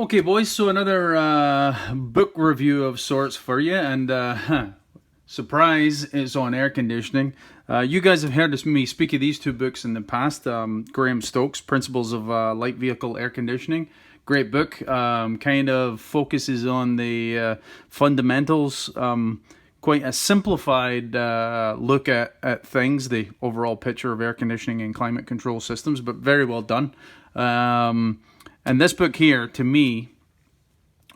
Okay, boys, so another book review of sorts for you, and surprise is on air conditioning. You guys have heard me speak of these two books in the past. Graham Stokes, Principles of Light Vehicle Air Conditioning. Great book, kind of focuses on the fundamentals, quite a simplified look at things, the overall picture of air conditioning and climate control systems, but very well done. And this book here, to me,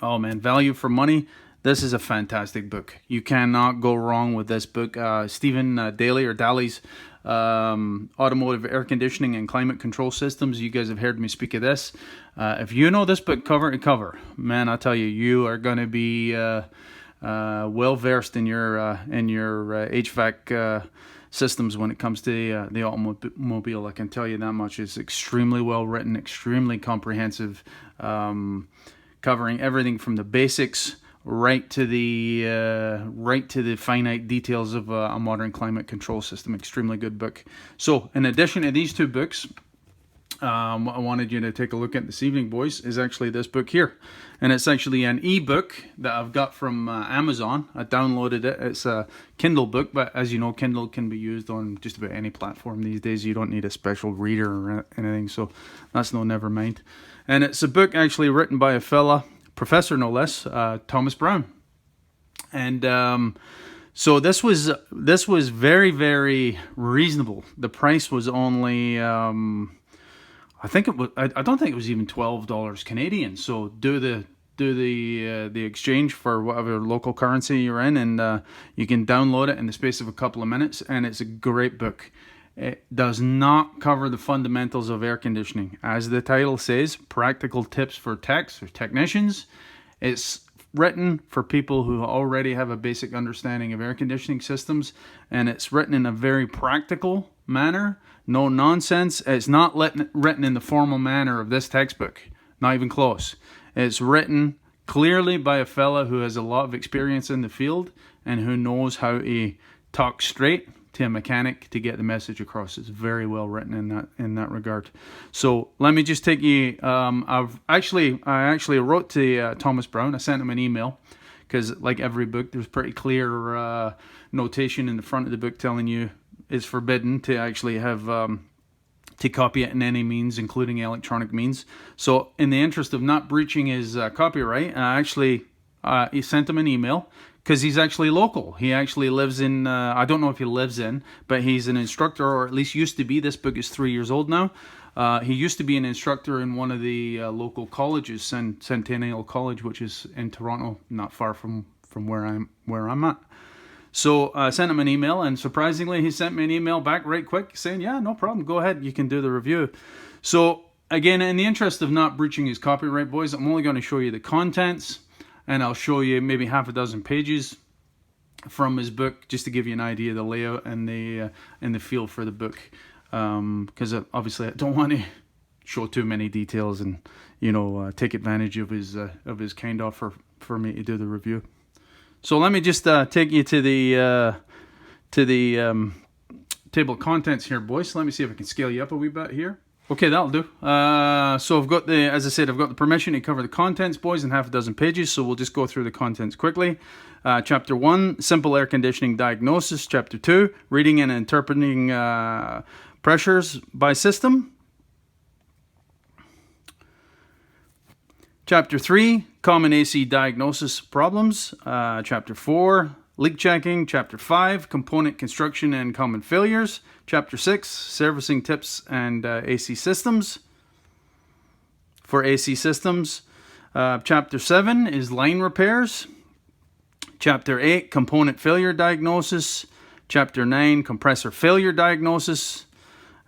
oh man, value for money. This is a fantastic book. You cannot go wrong with this book. Stephen Daly or Daly's Automotive Air Conditioning and Climate Control Systems. You guys have heard me speak of this. If you know this book cover to cover, man, I tell you, you are going to be well versed in your HVAC systems when it comes to the automobile. I can tell you that much. It's extremely well written, extremely comprehensive, covering everything from the basics right to the finite details of a modern climate control system. Extremely good book. So, in addition to these two books, what I wanted you to take a look at this evening, boys, is actually this book here. And it's actually an ebook that I've got from Amazon. I downloaded it. It's a Kindle book, but as you know, Kindle can be used on just about any platform these days. You don't need a special reader or anything, so that's never mind. And it's a book actually written by a fella, professor no less, Thomas Brown. And so this was very, very reasonable. The price was only I think it was. I don't think it was even $12 Canadian. So do the exchange for whatever local currency you're in, and you can download it in the space of a couple of minutes. And it's a great book. It does not cover the fundamentals of air conditioning, as the title says. Practical tips for techs or technicians. It's written for people who already have a basic understanding of air conditioning systems, and it's written in a very practical manner. No nonsense. It's not written in the formal manner of this textbook. Not even close. It's written clearly by a fella who has a lot of experience in the field and who knows how to talk straight to a mechanic to get the message across. It's very well written in that regard. So let me just take you. I actually wrote to Thomas Brown. I sent him an email because, like every book, there's pretty clear notation in the front of the book telling you it's forbidden to actually have to copy it in any means, including electronic means. So in the interest of not breaching his copyright, he sent him an email because he's actually local. He actually lives in, I don't know if he lives in, but he's an instructor, or at least used to be. This book is 3 years old now. He used to be an instructor in one of the local colleges, Centennial College, which is in Toronto, not far from where I'm at. So I sent him an email, and surprisingly, he sent me an email back right quick saying, yeah, no problem, go ahead, you can do the review. So again, in the interest of not breaching his copyright, boys, I'm only going to show you the contents, and I'll show you maybe half a dozen pages from his book, just to give you an idea of the layout and the feel for the book. Because obviously I don't want to show too many details and take advantage of his kind offer for me to do the review. So let me just take you to the table of contents here, boys. So let me see if I can scale you up a wee bit here. Okay, that'll do. So I've got as I said, I've got the permission to cover the contents, boys, in half a dozen pages. So we'll just go through the contents quickly. Chapter 1, simple air conditioning diagnosis. Chapter 2, reading and interpreting pressures by system. Chapter 3, common AC diagnosis problems. Chapter 4, leak checking. Chapter 5, component construction and common failures. Chapter 6, servicing tips and AC systems. For AC systems. Chapter 7 is line repairs. Chapter 8, component failure diagnosis. Chapter 9, compressor failure diagnosis.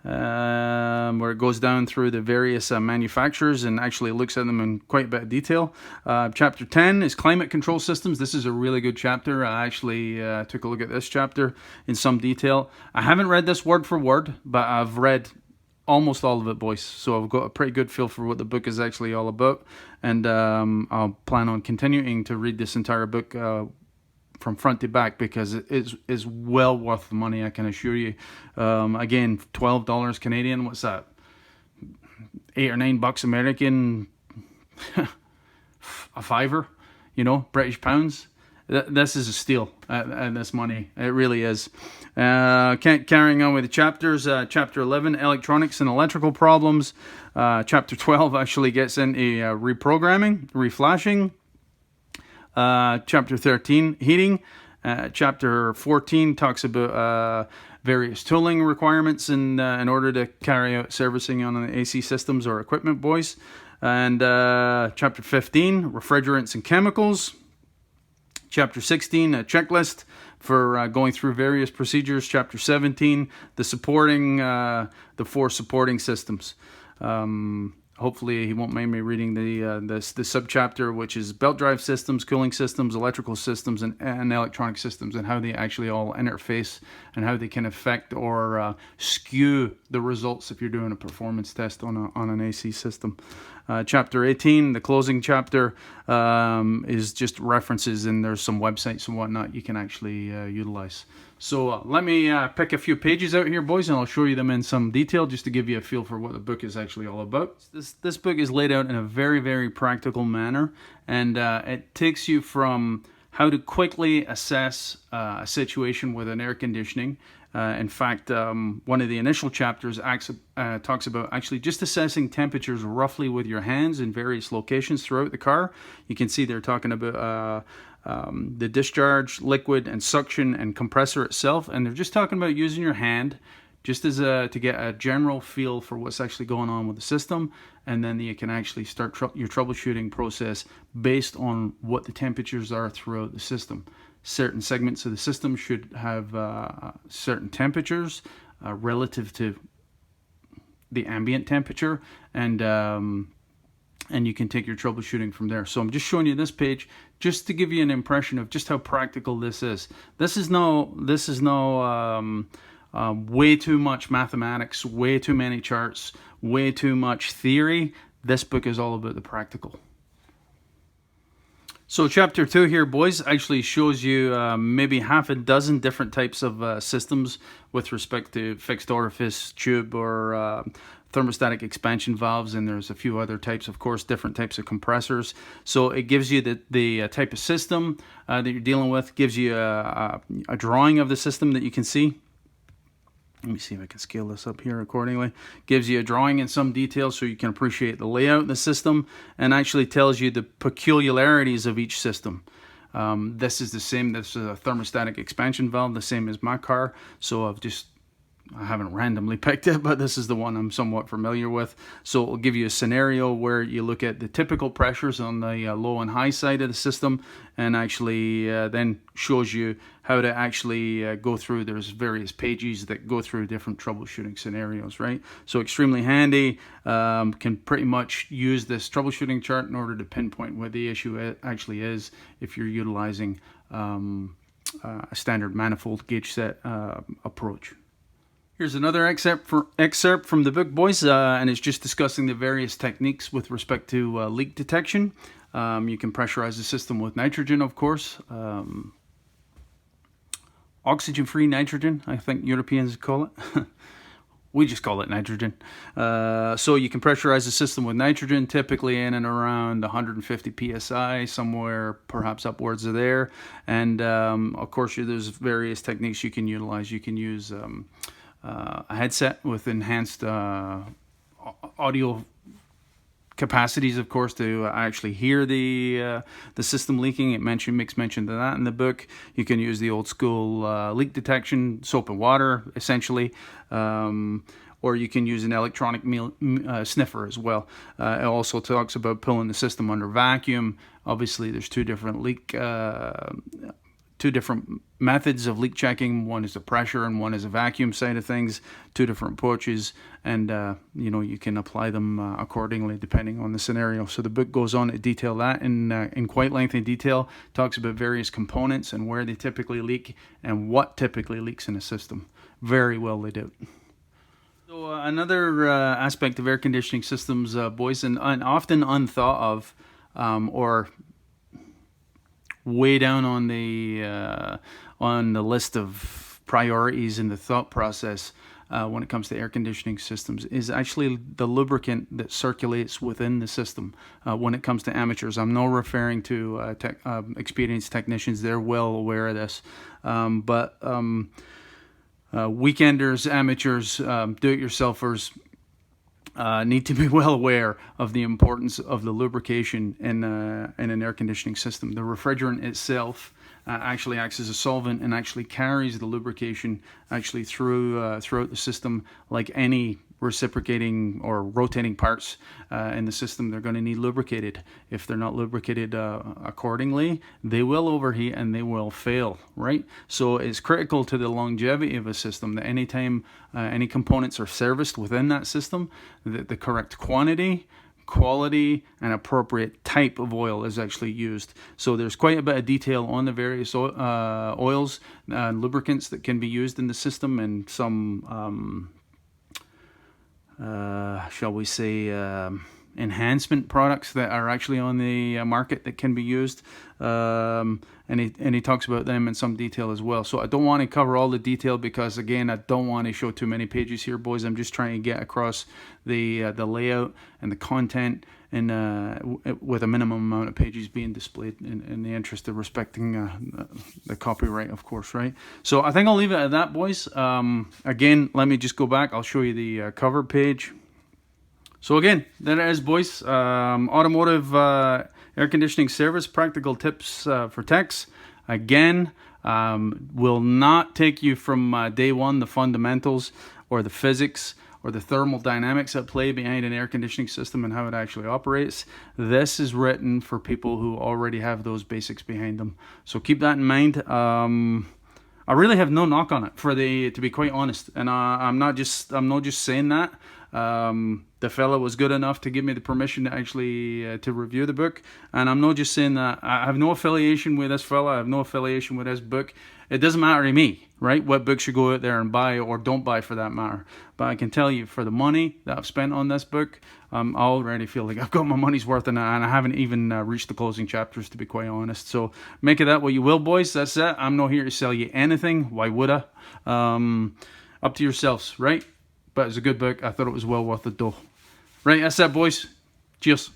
Where it goes down through the various manufacturers and actually looks at them in quite a bit of detail. Chapter 10 is climate control systems. This is a really good chapter. I actually took a look at this chapter in some detail. I haven't read this word for word, but I've read almost all of it, boys. So I've got a pretty good feel for what the book is actually all about. And I'll plan on continuing to read this entire book from front to back, because it is well worth the money, I can assure you. Again, $12 Canadian, what's that? $8 or $9 American. a fiver, you know, British pounds. This is a steal at this money. It really is. Carrying on with the chapters, chapter 11, electronics and electrical problems. Chapter 12 actually gets into reprogramming, reflashing. Chapter 13, heating. Chapter 14 talks about various tooling requirements in order to carry out servicing on an AC systems or equipment, boys. And chapter 15, refrigerants and chemicals. Chapter 16, a checklist for going through various procedures. Chapter 17, the 4 supporting systems. Hopefully he won't mind me reading the subchapter, which is belt drive systems, cooling systems, electrical systems, and electronic systems, and how they actually all interface and how they can affect or skew the results if you're doing a performance test on an AC system. Chapter 18, the closing chapter, is just references, and there's some websites and whatnot you can actually utilize. So let me pick a few pages out here, boys, and I'll show you them in some detail just to give you a feel for what the book is actually all about. This book is laid out in a very, very practical manner, and it takes you from how to quickly assess a situation with an air conditioning. In fact, one of the initial chapters talks about actually just assessing temperatures roughly with your hands in various locations throughout the car. You can see they're talking about the discharge, liquid, and suction and compressor itself, and they're just talking about using your hand just as to get a general feel for what's actually going on with the system, and then you can actually start your troubleshooting process based on what the temperatures are throughout the system. Certain segments of the system should have certain temperatures relative to the ambient temperature, and you can take your troubleshooting from there. So I'm just showing you this page just to give you an impression of just how practical this is. This is no way too much mathematics, way too many charts, way too much theory. This book is all about the practical. So chapter 2 here, boys, actually shows you maybe half a dozen different types of systems with respect to fixed orifice, tube, or thermostatic expansion valves, and there's a few other types, of course, different types of compressors. So it gives you the type of system that you're dealing with, gives you a drawing of the system that you can see. Let me see if I can scale this up here accordingly. Gives you a drawing in some detail so you can appreciate the layout of the system, and actually tells you the peculiarities of each system. This is the same. This is a thermostatic expansion valve, the same as my car. So I haven't randomly picked it, but this is the one I'm somewhat familiar with. So it will give you a scenario where you look at the typical pressures on the low and high side of the system, and actually then shows you how to actually go through. There's various pages that go through different troubleshooting scenarios, right? So extremely handy. Can pretty much use this troubleshooting chart in order to pinpoint what the issue actually is if you're utilizing a standard manifold gauge set approach. Here's another excerpt from the book, boys, and it's just discussing the various techniques with respect to leak detection. You can pressurize the system with nitrogen, of course. Oxygen-free nitrogen, I think Europeans call it. We just call it nitrogen. So you can pressurize the system with nitrogen, typically in and around 150 psi, somewhere perhaps upwards of there. And of course, there's various techniques you can utilize. You can use a headset with enhanced audio capacities, of course, to actually hear the system leaking. It makes mention of that in the book. You can use the old school leak detection, soap and water, essentially, or you can use an electronic sniffer as well. It also talks about pulling the system under vacuum. Obviously, there's two different methods of leak checking. One is the pressure and one is a vacuum side of things. Two different approaches, and you can apply them accordingly depending on the scenario. So the book goes on to detail that in quite lengthy detail. Talks about various components and where they typically leak and what typically leaks in a system. Very well laid out. So another aspect of air conditioning systems, boys, and often unthought of, or way down on the list of priorities in the thought process, when it comes to air conditioning systems is actually the lubricant that circulates within the system. When it comes to amateurs, I'm not referring to experienced technicians. They're well aware of this, but weekenders, amateurs, do-it-yourselfers need to be well aware of the importance of the lubrication in an air conditioning system. The refrigerant itself actually acts as a solvent and actually carries the lubrication actually throughout the system. Like any reciprocating or rotating parts in the system, they're going to need lubricated. If they're not lubricated accordingly, they will overheat and they will fail, right? So it's critical to the longevity of a system that anytime any components are serviced within that system, that the correct quantity, quality, and appropriate type of oil is actually used. So there's quite a bit of detail on the various oils and lubricants that can be used in the system, and some shall we say enhancement products that are actually on the market that can be used, and he talks about them in some detail as well. So I don't want to cover all the detail because, again, I don't want to show too many pages here, boys. I'm just trying to get across the layout and the content, and with a minimum amount of pages being displayed in the interest of respecting the copyright, of course, right? So I think I'll leave it at that, boys. Again, let me just go back. I'll show you the cover page. So again, there it is, boys. Automotive air conditioning service, practical tips for techs. Again, will not take you from day one, the fundamentals or the physics or the thermodynamics at play behind an air conditioning system and how it actually operates. This is written for people who already have those basics behind them. So keep that in mind. I really have no knock on it, to be quite honest, and I'm not just saying that. The fella was good enough to give me the permission to actually to review the book, and I'm not just saying that. I have no affiliation with this fella. I have no affiliation with this book. It doesn't matter to me, right, what books you go out there and buy or don't buy for that matter. But I can tell you, for the money that I've spent on this book, I already feel like I've got my money's worth in it, and I haven't even reached the closing chapters, to be quite honest. So make of that what you will, boys. That's it. I'm not here to sell you anything. Why would I? Up to yourselves, right? But it's a good book. I thought it was well worth the dough. Right, that's that, boys. Cheers.